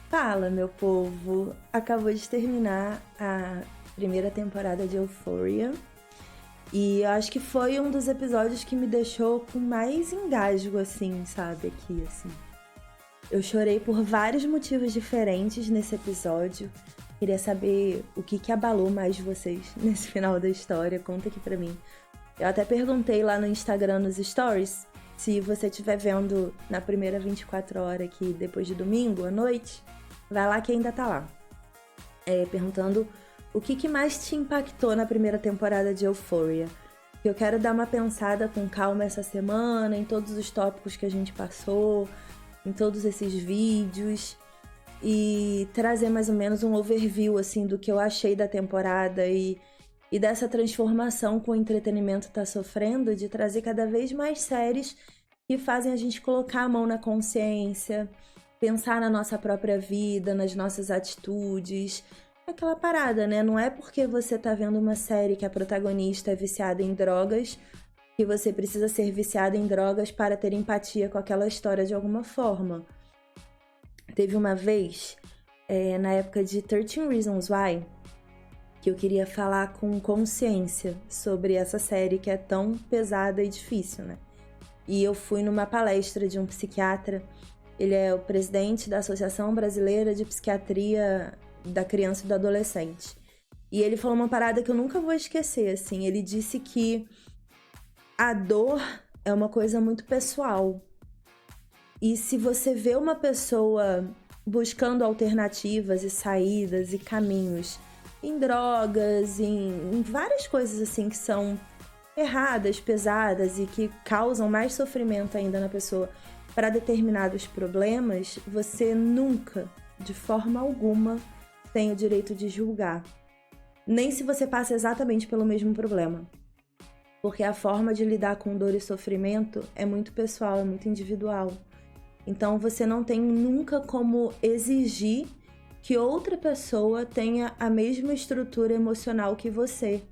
Fala, meu povo! Acabou de terminar a primeira temporada de Euphoria e eu acho que foi um dos episódios que me deixou com mais engasgo, assim, sabe? Aqui, assim. Eu chorei por vários motivos diferentes nesse episódio. Queria saber o que abalou mais vocês nesse final da história. Conta aqui pra mim. Eu até perguntei lá no Instagram, nos stories, se você estiver vendo na primeira 24 horas aqui, depois de domingo, à noite, vai lá que ainda tá lá. Perguntando o que mais te impactou na primeira temporada de Euphoria. Eu quero dar uma pensada com calma essa semana, em todos os tópicos que a gente passou, em todos esses vídeos, e trazer mais ou menos um overview, assim, do que eu achei da temporada e dessa transformação que o entretenimento tá sofrendo, de trazer cada vez mais séries que fazem a gente colocar a mão na consciência, pensar na nossa própria vida, nas nossas atitudes. Aquela parada, né? Não é porque você tá vendo uma série que a protagonista é viciada em drogas que você precisa ser viciada em drogas para ter empatia com aquela história de alguma forma. Teve uma vez, na época de 13 Reasons Why, que eu queria falar com consciência sobre essa série que é tão pesada e difícil, né? E eu fui numa palestra de um psiquiatra. Ele é o presidente da Associação Brasileira de Psiquiatria da Criança e do Adolescente. E ele falou uma parada que eu nunca vou esquecer, assim. Ele disse que a dor é uma coisa muito pessoal. E se você vê uma pessoa buscando alternativas e saídas e caminhos em drogas, em várias coisas assim que são erradas, pesadas e que causam mais sofrimento ainda na pessoa para determinados problemas, você nunca, de forma alguma, tem o direito de julgar. Nem se você passa exatamente pelo mesmo problema. Porque a forma de lidar com dor e sofrimento é muito pessoal, é muito individual. Então você não tem nunca como exigir que outra pessoa tenha a mesma estrutura emocional que você.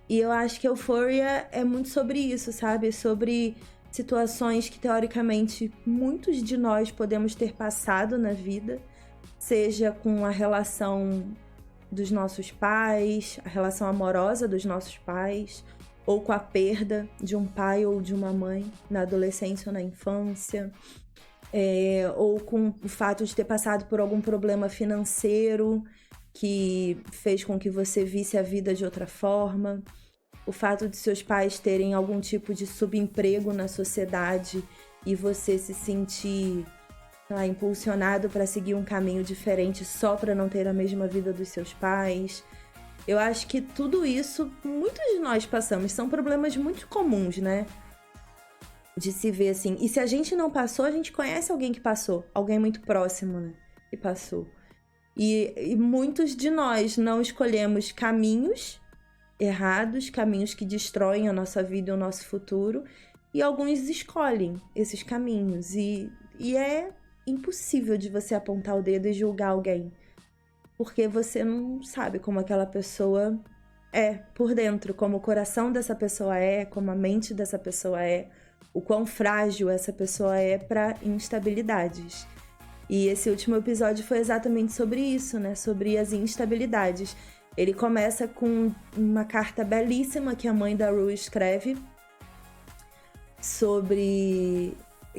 E eu acho que Euphoria é muito sobre isso, sabe? Sobre situações que, teoricamente, muitos de nós podemos ter passado na vida, seja com a relação dos nossos pais, a relação amorosa dos nossos pais, ou com a perda de um pai ou de uma mãe na adolescência ou na infância, ou com o fato de ter passado por algum problema financeiro que fez com que você visse a vida de outra forma, o fato de seus pais terem algum tipo de subemprego na sociedade e você se sentir, sei lá, impulsionado para seguir um caminho diferente só para não ter a mesma vida dos seus pais. Eu acho que tudo isso, muitos de nós passamos, são problemas muito comuns, né? De se ver assim. E se a gente não passou, a gente conhece alguém que passou. Alguém muito próximo, né? Que passou. E muitos de nós não escolhemos caminhos errados, caminhos que destroem a nossa vida e o nosso futuro. E alguns escolhem esses caminhos. E é impossível de você apontar o dedo e julgar alguém. Porque você não sabe como aquela pessoa é por dentro, como o coração dessa pessoa é, como a mente dessa pessoa é, o quão frágil essa pessoa é para instabilidades. E esse último episódio foi exatamente sobre isso, né? Sobre as instabilidades. Ele começa com uma carta belíssima que a mãe da Rue escreve sobre...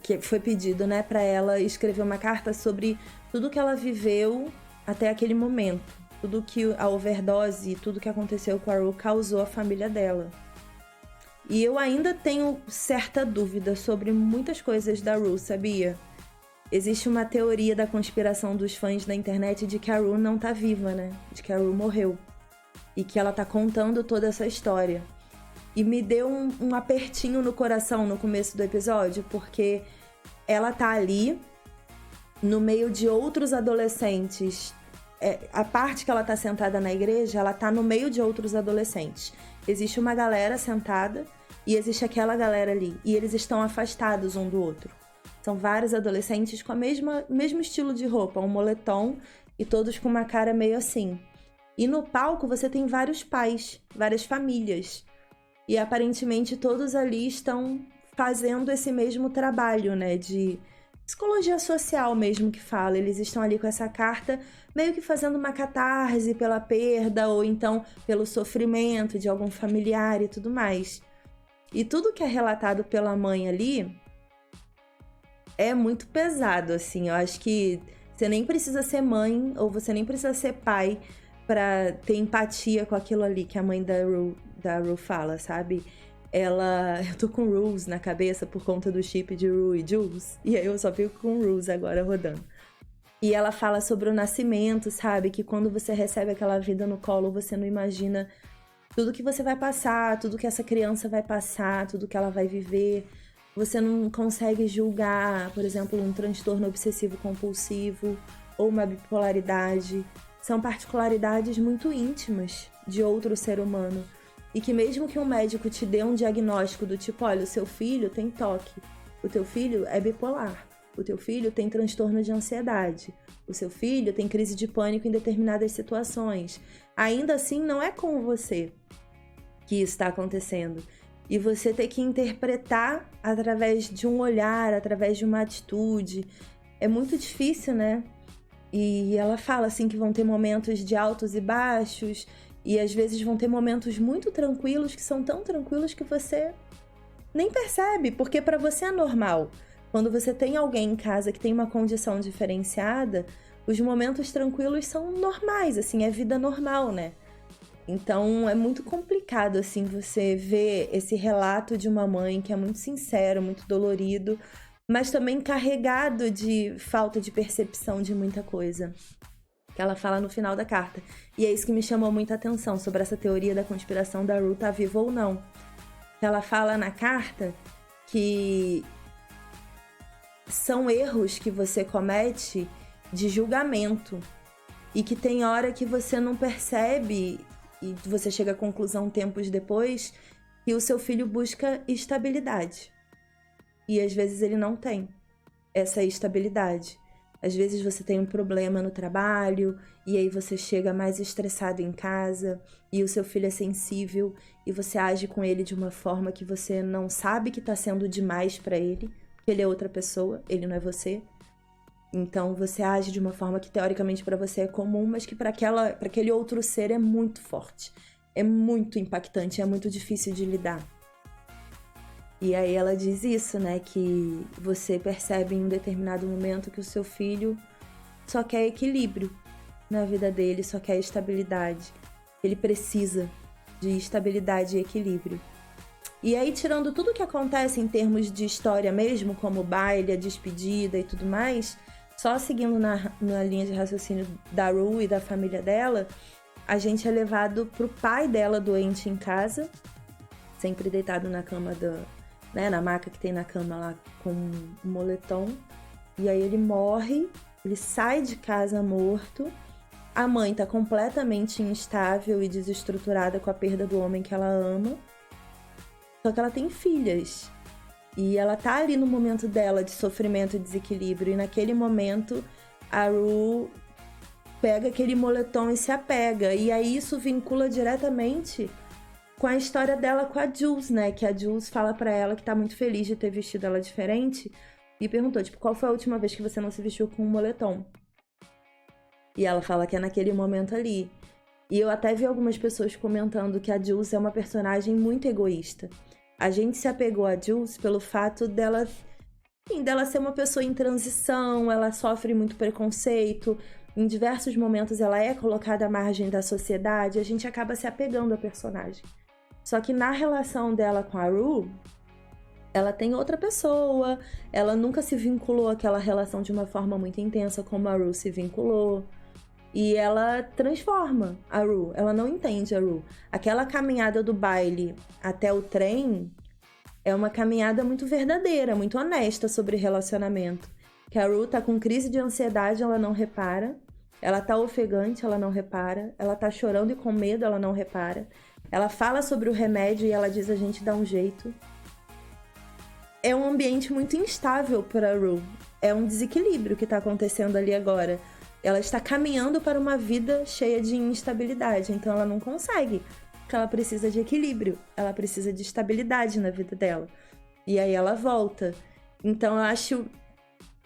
que foi pedido, né, para ela escrever uma carta sobre tudo que ela viveu até aquele momento. Tudo que a overdose, tudo que aconteceu com a Rue causou à família dela. E eu ainda tenho certa dúvida sobre muitas coisas da Rue, sabia? Existe uma teoria da conspiração dos fãs na internet de que a Rue não tá viva, né? De que a Rue morreu. E que ela tá contando toda essa história. E me deu um apertinho no coração no começo do episódio, porque ela tá ali, no meio de outros adolescentes. A parte que ela tá sentada na igreja, ela tá no meio de outros adolescentes. Existe uma galera sentada e existe aquela galera ali. E eles estão afastados um do outro. São vários adolescentes com o mesmo estilo de roupa, um moletom e todos com uma cara meio assim. E no palco você tem vários pais, várias famílias. E aparentemente todos ali estão fazendo esse mesmo trabalho, né, de psicologia social mesmo que fala. Eles estão ali com essa carta meio que fazendo uma catarse pela perda ou então pelo sofrimento de algum familiar e tudo mais. E tudo que é relatado pela mãe ali é muito pesado, assim. Eu acho que você nem precisa ser mãe ou você nem precisa ser pai pra ter empatia com aquilo ali que a mãe da Rue fala, sabe? Eu tô com Rules na cabeça por conta do chip de Rue e Jules. E aí eu só fico com Rules agora rodando. E ela fala sobre o nascimento, sabe? Que quando você recebe aquela vida no colo, você não imagina tudo que você vai passar, tudo que essa criança vai passar, tudo que ela vai viver. Você não consegue julgar, por exemplo, um transtorno obsessivo compulsivo ou uma bipolaridade. São particularidades muito íntimas de outro ser humano. E que mesmo que um médico te dê um diagnóstico do tipo, olha, o seu filho tem toque, o teu filho é bipolar, o teu filho tem transtorno de ansiedade, o seu filho tem crise de pânico em determinadas situações. Ainda assim, não é com você que isso está acontecendo. E você ter que interpretar através de um olhar, através de uma atitude, é muito difícil, né? E ela fala assim que vão ter momentos de altos e baixos, e às vezes vão ter momentos muito tranquilos, que são tão tranquilos que você nem percebe, porque para você é normal. Quando você tem alguém em casa que tem uma condição diferenciada, os momentos tranquilos são normais, assim, é vida normal, né? Então é muito complicado, assim, você ver esse relato de uma mãe que é muito sincero, muito dolorido, mas também carregado de falta de percepção de muita coisa. Que ela fala no final da carta. E é isso que me chamou muita atenção sobre essa teoria da conspiração da Rue tá viva ou não. Ela fala na carta que são erros que você comete de julgamento e que tem hora que você não percebe e você chega à conclusão tempos depois que o seu filho busca estabilidade. E às vezes ele não tem essa estabilidade. Às vezes você tem um problema no trabalho e aí você chega mais estressado em casa e o seu filho é sensível e você age com ele de uma forma que você não sabe que tá sendo demais pra ele, porque ele é outra pessoa, ele não é você. Então você age de uma forma que teoricamente pra você é comum, mas que pra aquele outro ser é muito forte, é muito impactante, é muito difícil de lidar. E aí ela diz isso, né, que você percebe em um determinado momento que o seu filho só quer equilíbrio na vida dele, só quer estabilidade. Ele precisa de estabilidade e equilíbrio. E aí, tirando tudo que acontece em termos de história mesmo, como o baile, a despedida e tudo mais, só seguindo na linha de raciocínio da Rue e da família dela, a gente é levado pro pai dela doente em casa, sempre deitado na cama na maca que tem na cama lá com um moletom. E aí ele morre, ele sai de casa morto. A mãe tá completamente instável e desestruturada com a perda do homem que ela ama. Só que ela tem filhas. E ela tá ali no momento dela de sofrimento e desequilíbrio. E naquele momento, a Rue pega aquele moletom e se apega. E aí isso vincula diretamente com a história dela com a Jules, né? Que a Jules fala pra ela que tá muito feliz de ter vestido ela diferente. E perguntou, tipo, qual foi a última vez que você não se vestiu com um moletom? E ela fala que é naquele momento ali. E eu até vi algumas pessoas comentando que a Jules é uma personagem muito egoísta. A gente se apegou a Jules pelo fato dela ser uma pessoa em transição, ela sofre muito preconceito. Em diversos momentos ela é colocada à margem da sociedade, a gente acaba se apegando à personagem. Só que na relação dela com a Rue, ela tem outra pessoa, ela nunca se vinculou àquela relação de uma forma muito intensa como a Rue se vinculou. E ela transforma a Rue, ela não entende a Rue. Aquela caminhada do baile até o trem é uma caminhada muito verdadeira, muito honesta sobre relacionamento. Que a Rue tá com crise de ansiedade, ela não repara. Ela tá ofegante, ela não repara. Ela tá chorando e com medo, ela não repara. Ela fala sobre o remédio e ela diz a gente dá um jeito. É um ambiente muito instável para a Rue. É um desequilíbrio que tá acontecendo ali agora. Ela está caminhando para uma vida cheia de instabilidade, então ela não consegue, porque ela precisa de equilíbrio, ela precisa de estabilidade na vida dela. E aí ela volta. Então eu acho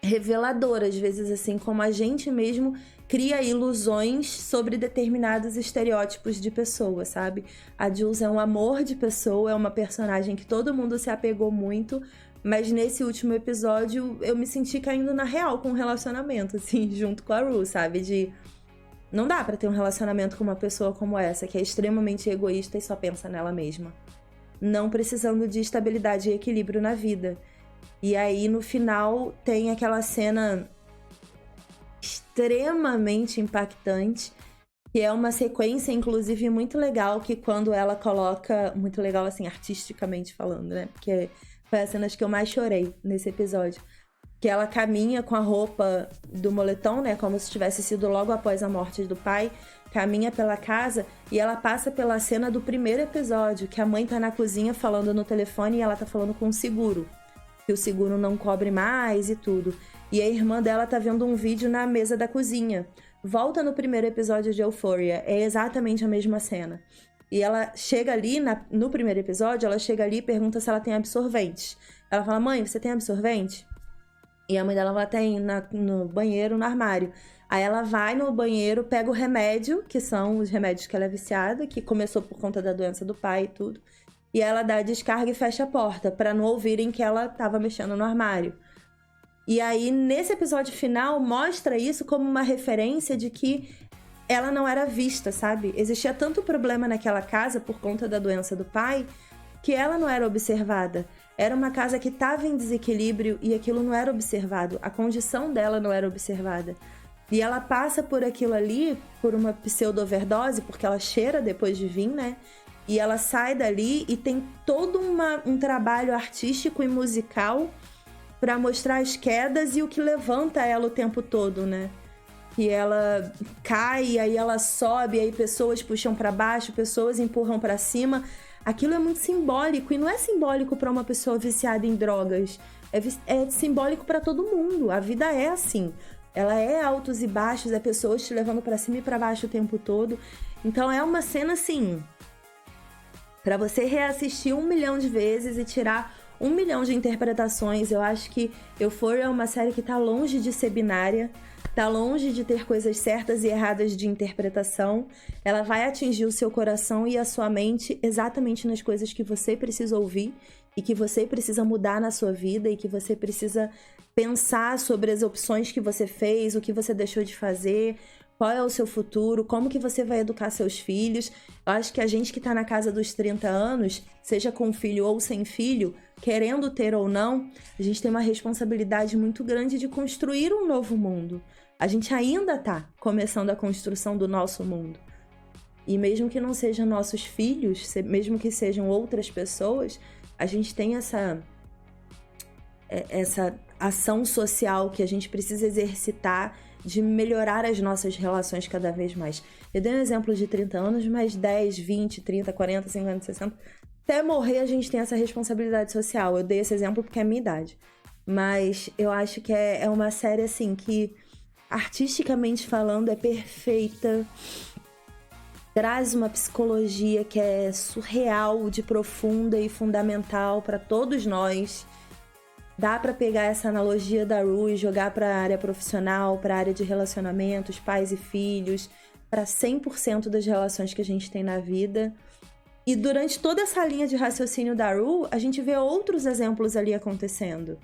revelador, às vezes, assim, como a gente mesmo cria ilusões sobre determinados estereótipos de pessoa, sabe? A Jules é um amor de pessoa, é uma personagem que todo mundo se apegou muito, mas nesse último episódio eu me senti caindo na real com o relacionamento, assim, junto com a Rue, sabe? De não dá pra ter um relacionamento com uma pessoa como essa, que é extremamente egoísta e só pensa nela mesma, não precisando de estabilidade e equilíbrio na vida. E aí, no final, tem aquela cena extremamente impactante, que é uma sequência, inclusive, muito legal, que quando ela coloca... Muito legal, assim, artisticamente falando, né? Porque foi as cenas que eu mais chorei nesse episódio. Que ela caminha com a roupa do moletom, né? Como se tivesse sido logo após a morte do pai. Caminha pela casa e ela passa pela cena do primeiro episódio, que a mãe tá na cozinha falando no telefone e ela tá falando com o seguro. Que o seguro não cobre mais e tudo. E a irmã dela tá vendo um vídeo na mesa da cozinha. Volta no primeiro episódio de Euphoria, é exatamente a mesma cena. E ela chega ali, no primeiro episódio, ela chega ali e pergunta se ela tem absorvente. Ela fala, mãe, você tem absorvente? E a mãe dela fala, tem no banheiro, no armário. Aí ela vai no banheiro, pega o remédio, que são os remédios que ela é viciada, que começou por conta da doença do pai e tudo. E ela dá a descarga e fecha a porta, pra não ouvirem que ela tava mexendo no armário. E aí, nesse episódio final, mostra isso como uma referência de que ela não era vista, sabe? Existia tanto problema naquela casa por conta da doença do pai, que ela não era observada. Era uma casa que estava em desequilíbrio e aquilo não era observado. A condição dela não era observada. E ela passa por aquilo ali, por uma pseudo-overdose, porque ela cheira depois de vir, né? E ela sai dali e tem todo um trabalho artístico e musical para mostrar as quedas e o que levanta ela o tempo todo, né? Que ela cai, aí ela sobe, aí pessoas puxam para baixo, pessoas empurram para cima. Aquilo é muito simbólico, e não é simbólico para uma pessoa viciada em drogas. É simbólico para todo mundo. A vida é assim. Ela é altos e baixos, é pessoas te levando para cima e para baixo o tempo todo. Então é uma cena assim, para você reassistir 1 milhão de vezes e tirar 1 milhão de interpretações. Eu acho que Euphoria é uma série que tá longe de ser binária, tá longe de ter coisas certas e erradas de interpretação. Ela vai atingir o seu coração e a sua mente exatamente nas coisas que você precisa ouvir e que você precisa mudar na sua vida e que você precisa pensar sobre as opções que você fez, o que você deixou de fazer, qual é o seu futuro, como que você vai educar seus filhos. Eu acho que a gente que tá na casa dos 30 anos, seja com filho ou sem filho, querendo ter ou não, a gente tem uma responsabilidade muito grande de construir um novo mundo. A gente ainda tá começando a construção do nosso mundo. E mesmo que não sejam nossos filhos, mesmo que sejam outras pessoas, a gente tem essa ação social que a gente precisa exercitar de melhorar as nossas relações cada vez mais. Eu dei um exemplo de 30 anos, mas 10, 20, 30, 40, 50, 60... Até morrer a gente tem essa responsabilidade social. Eu dei esse exemplo porque é a minha idade. Mas eu acho que é uma série, assim, que artisticamente falando é perfeita. Traz uma psicologia que é surreal, de profunda e fundamental para todos nós. Dá pra pegar essa analogia da Rue e jogar pra área profissional, pra área de relacionamentos, pais e filhos, pra 100% das relações que a gente tem na vida. E durante toda essa linha de raciocínio da Rue, a gente vê outros exemplos ali acontecendo.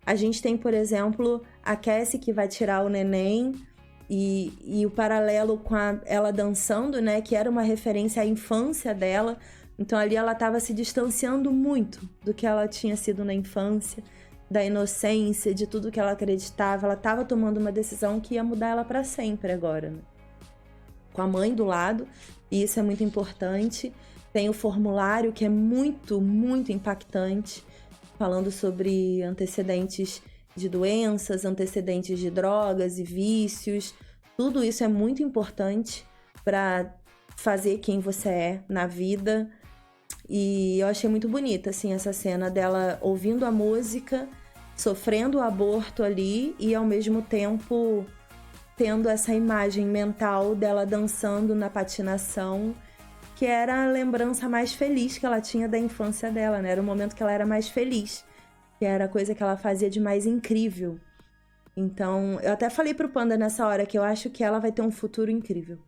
A gente tem, por exemplo, a Cassie que vai tirar o neném e o paralelo com ela dançando, né? Que era uma referência à infância dela. Então ali ela estava se distanciando muito do que ela tinha sido na infância, da inocência, de tudo que ela acreditava. Ela estava tomando uma decisão que ia mudar ela para sempre agora, né? Com a mãe do lado, e isso é muito importante. Tem o formulário, que é muito, muito impactante, falando sobre antecedentes de doenças, antecedentes de drogas e vícios. Tudo isso é muito importante para fazer quem você é na vida. E eu achei muito bonita, assim, essa cena dela ouvindo a música, sofrendo o aborto ali e, ao mesmo tempo, tendo essa imagem mental dela dançando na patinação, que era a lembrança mais feliz que ela tinha da infância dela, né? Era o momento que ela era mais feliz. que era a coisa que ela fazia de mais incrível. Então, eu até falei pro Panda nessa hora que eu acho que ela vai ter um futuro incrível.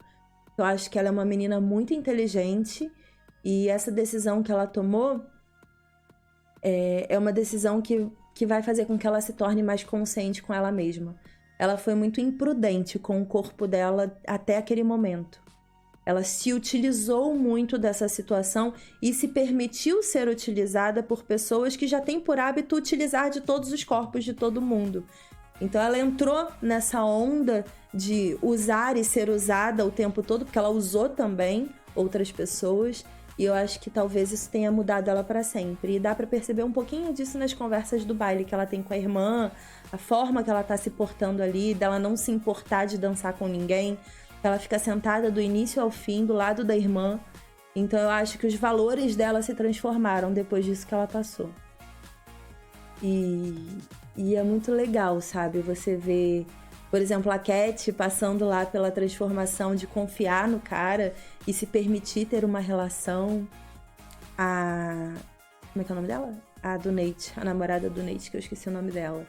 Eu acho que ela é uma menina muito inteligente e essa decisão que ela tomou é uma decisão que vai fazer com que ela se torne mais consciente com ela mesma. Ela foi muito imprudente com o corpo dela até aquele momento. Ela se utilizou muito dessa situação e se permitiu ser utilizada por pessoas que já têm por hábito utilizar de todos os corpos de todo mundo. Então ela entrou nessa onda de usar e ser usada o tempo todo, porque ela usou também outras pessoas. E eu acho que talvez isso tenha mudado ela para sempre. E dá para perceber um pouquinho disso nas conversas do baile que ela tem com a irmã, a forma que ela tá se portando ali, dela não se importar de dançar com ninguém. Ela fica sentada do início ao fim, do lado da irmã. Então eu acho que os valores dela se transformaram depois disso que ela passou. E é muito legal, sabe? Você vê, por exemplo, a Cat passando lá pela transformação de confiar no cara e se permitir ter uma relação. Como é que é o nome dela? A do Nate, a namorada do Nate, que eu esqueci o nome dela.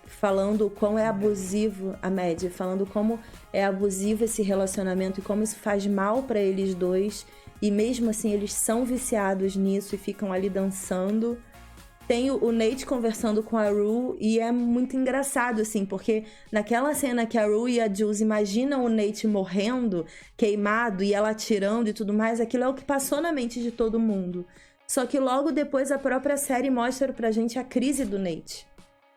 Falando o quão é abusivo, a Maddie, falando como é abusivo esse relacionamento e como isso faz mal pra eles dois. E mesmo assim, eles são viciados nisso e ficam ali dançando. Tem o Nate conversando com a Rue e é muito engraçado, assim, porque naquela cena que a Rue e a Jules imaginam o Nate morrendo, queimado, e ela atirando e tudo mais, aquilo é o que passou na mente de todo mundo. Só que logo depois a própria série mostra pra gente a crise do Nate.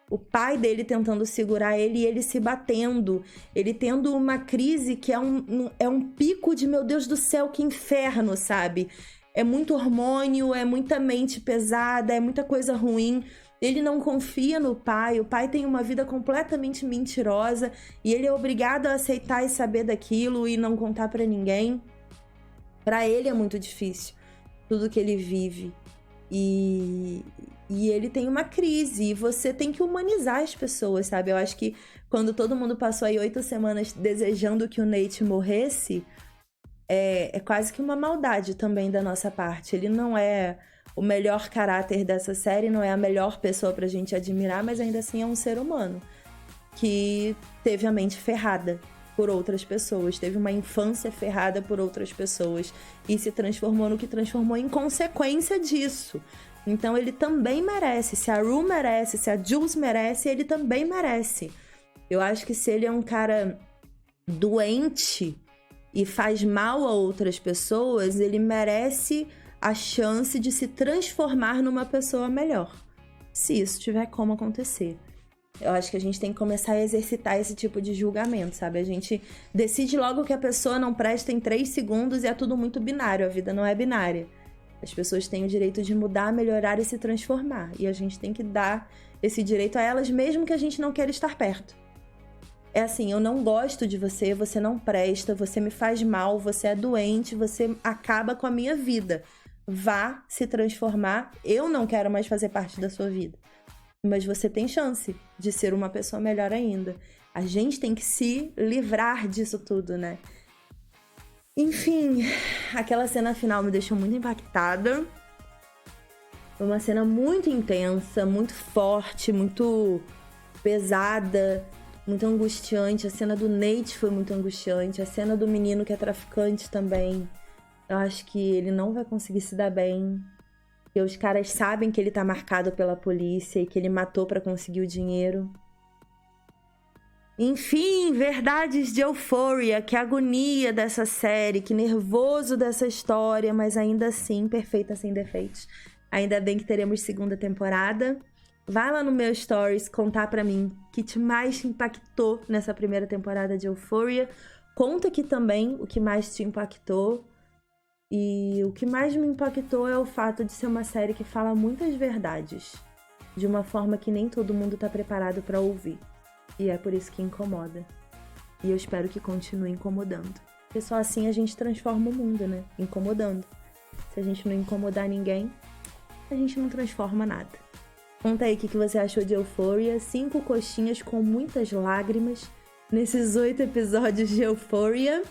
O pai dele tentando segurar ele e ele se batendo. Ele tendo uma crise que é um pico de, meu Deus do céu, que inferno, sabe? É muito hormônio, é muita mente pesada, é muita coisa ruim. Ele não confia no pai, o pai tem uma vida completamente mentirosa e ele é obrigado a aceitar e saber daquilo e não contar pra ninguém. Pra ele é muito difícil tudo que ele vive. E ele tem uma crise e você tem que humanizar as pessoas, sabe? Eu acho que quando todo mundo passou aí 8 semanas desejando que o Nate morresse, é quase que uma maldade também da nossa parte. Ele não é o melhor caráter dessa série, não é a melhor pessoa pra gente admirar, mas ainda assim é um ser humano que teve a mente ferrada por outras pessoas, teve uma infância ferrada por outras pessoas e se transformou no que transformou em consequência disso. Então ele também merece. Se a Rue merece, se a Jules merece, ele também merece. Eu acho que se ele é um cara doente e faz mal a outras pessoas, ele merece a chance de se transformar numa pessoa melhor. Se isso tiver como acontecer. Eu acho que a gente tem que começar a exercitar esse tipo de julgamento, sabe? A gente decide logo que a pessoa não presta em 3 segundos e é tudo muito binário. A vida não é binária. As pessoas têm o direito de mudar, melhorar e se transformar. E a gente tem que dar esse direito a elas, mesmo que a gente não queira estar perto. É assim, eu não gosto de você, você não presta, você me faz mal, você é doente, você acaba com a minha vida. Vá se transformar, eu não quero mais fazer parte da sua vida. Mas você tem chance de ser uma pessoa melhor ainda. A gente tem que se livrar disso tudo, né? Enfim, aquela cena final me deixou muito impactada. Foi uma cena muito intensa, muito forte, muito pesada, muito angustiante. A cena do Nate foi muito angustiante. A cena do menino que é traficante também. Eu acho que ele não vai conseguir se dar bem. E os caras sabem que ele tá marcado pela polícia e que ele matou pra conseguir o dinheiro. Enfim, verdades de Euphoria, que agonia dessa série, que nervoso dessa história, mas ainda assim, perfeita sem defeitos. Ainda bem que teremos segunda temporada. Vai lá no meu stories contar pra mim o que te mais impactou nessa primeira temporada de Euphoria. Conta aqui também o que mais te impactou. E o que mais me impactou é o fato de ser uma série que fala muitas verdades, de uma forma que nem todo mundo tá preparado pra ouvir. E é por isso que incomoda. E eu espero que continue incomodando. Porque só assim a gente transforma o mundo, né? Incomodando. Se a gente não incomodar ninguém, a gente não transforma nada. Conta aí o que você achou de Euphoria. 5 coxinhas com muitas lágrimas nesses 8 episódios de Euphoria.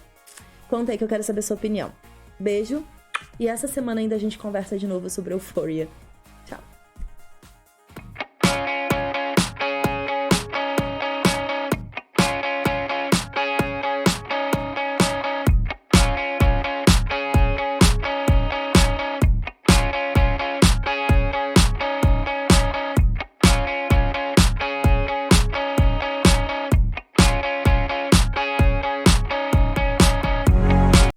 Conta aí que eu quero saber a sua opinião. Beijo. E essa semana ainda a gente conversa de novo sobre Euphoria.